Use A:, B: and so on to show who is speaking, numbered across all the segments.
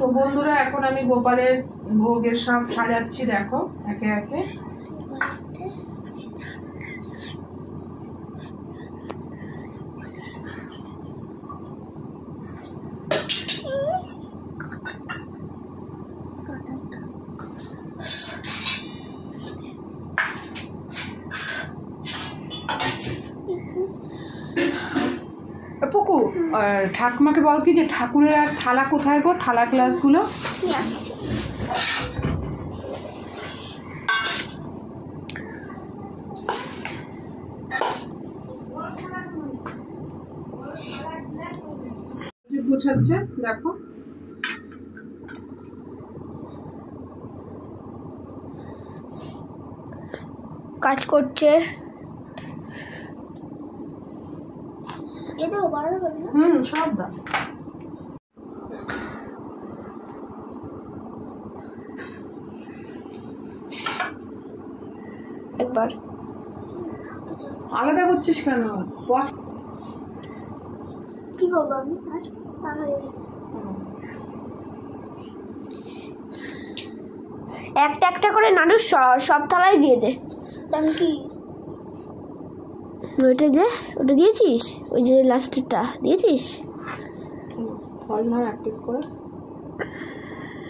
A: তো বন্ধুরা এখন আমি গোপালের ভোগের সব সাজাচ্ছি, দেখো একে একে। পুকু ঠাকুমাকে বল কি যে ঠাকুরের আর থালা কোথায় গো, থালা গ্লাসগুলো? গুছাচ্ছে দেখো।
B: কাজ করছে।
A: সব দাও।
B: একবার
A: আলাদা করছিস কেন?
B: কি করবো আমি? একটা একটা করে নাড়ু সব থালায় দিয়ে দে। কি ওইটা দে, ওটা দিয়েছিস? ওই যে লাস্টেরটা দিয়েছিস?
A: ফল নাও এক পিস করে,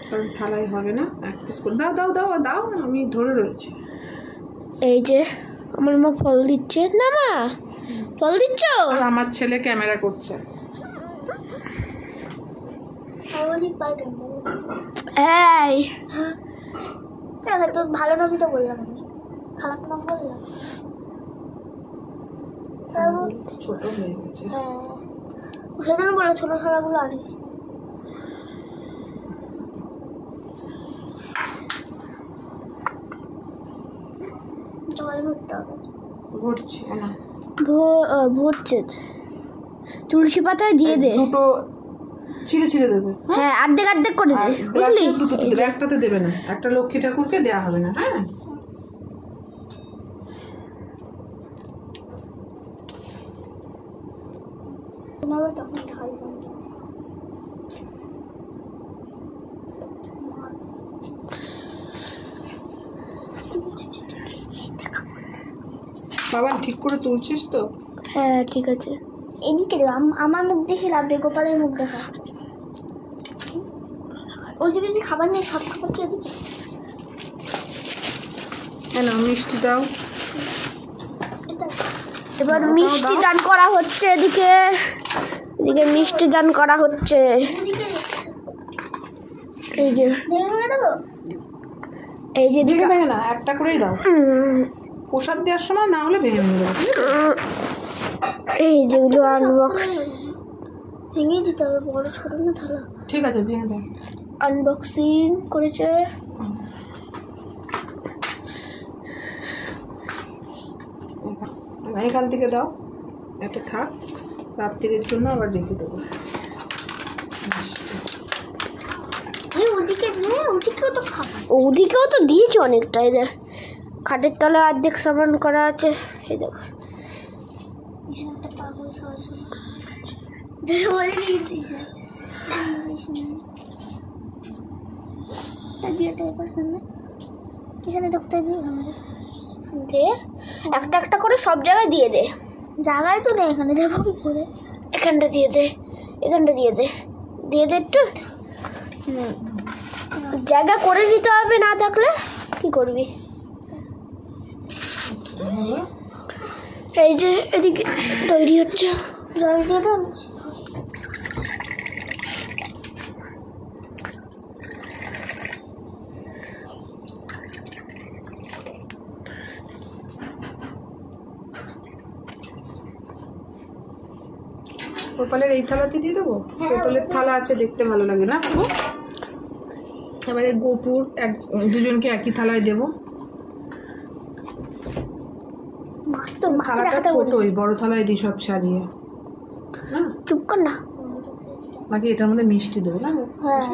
A: কারণ থালায় হবে না। এক পিস করে দাও দাও দাও দাও, আমি ধরে রয়েছি।
B: এই যে আমার মা ফল দিচ্ছে না। মা ফল দিচ্ছ?
A: আর আমার ছেলে ক্যামেরা করছে।
B: এই তো ভালো নামই তো বললাম, আমি খারাপ নাম বললাম।
A: ছোট হয়ে গেছে।
B: হ্যাঁ সেজন্য বলে ছোট খেলাগুলো আনি।
A: ঘুরছি না,
B: ভরছে। তুলসী পাতায় দিয়ে দে,
A: দুটো ছিঁড়ে ছিঁড়ে দেবে।
B: হ্যাঁ অর্ধেক অর্ধেক করে দে, বুঝলি?
A: দুটো দেবে, একটাতে দেবে না। একটা লক্ষ্মী ঠাকুরকে দেওয়া হবে না। হ্যাঁ
B: তখন ঢাল
A: বাবা ঠিক করে তুলছিস তো?
B: হ্যাঁ ঠিক আছে। এদিকে দেবো, আমার মুখ দেখে লাভ নেই, গোপালের মুখ দেখা। ওই দিকে যদি খাবার নেই, সব খাবার কি এদিকে?
A: কেন মিষ্টি দাও।
B: এবার মিষ্টি দান করা হচ্ছে, এদিকে এদিকে মিষ্টি দান করা হচ্ছে। এই যে এই যে
A: ভেঙে ভেঙে না, একটা করেই দাও। প্রসাদ দেওয়ার সময় না হলে ভেঙে ভেঙে দাও।
B: এই যেগুলো আনবক্স ভেঙে দিতে হবে, বড় ছোট না থালা।
A: ঠিক আছে ভেঙে দাও।
B: আনবক্সিং করেছে।
A: এখান থেকে দাও, একটা থাক, রাত্রির জন্য আবার রেখে দেবো।
B: ওদিকেও তো দিয়েছে অনেকটাই। দেখ খাটের তলায় অর্ধেক সামান করা আছে। এই দেখ দে, একটা একটা করে সব জায়গায় দিয়ে দে। জায়গায় তো নেই, এখানে যাবো কি করে? এখানটা দিয়ে দে, এখানটা দিয়ে দে, দিয়ে দে একটু। জায়গা করে নিতে হবে, না থাকলে কি করবি? এই যে এদিকে তৈরি হচ্ছে।
A: গোপালের এই থালাতে দিয়ে দেবো। গোপালের থালা আছে, দেখতে ভালো লাগে না? এবারে গোপুর দুজনকে একই থালায় দেবো। থালাটা ছোটই, বড় থালায় দিই সব সাজিয়ে।
B: চুপ কর না,
A: বাকি এটার মধ্যে মিষ্টি দেবো না?
B: হ্যাঁ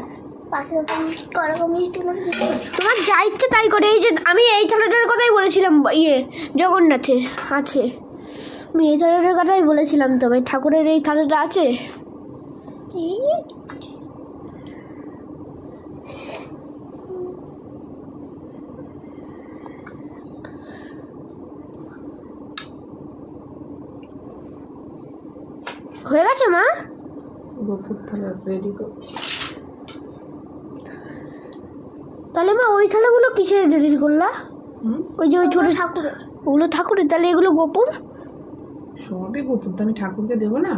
B: তোমার যা ইচ্ছে তাই করে। এই যে আমি এই থালাটার কথাই বলেছিলাম, জগন্নাথের আছে, আমি এই থালাটার কথাই বলেছিলাম। তবে ঠাকুরের এই থালাটা আছে। হয়ে গেছে মা?
A: গোপুর থালা রেডি করছি।
B: তাহলে মা ওই থালাগুলো কিসের রেডি করলা? ওই যে ওই ছোট
C: ঠাকুরের।
B: ওগুলো ঠাকুরের, তাহলে এগুলো গোপুর?
A: সবই গোপুর, তো আমি ঠাকুরকে দেবো না।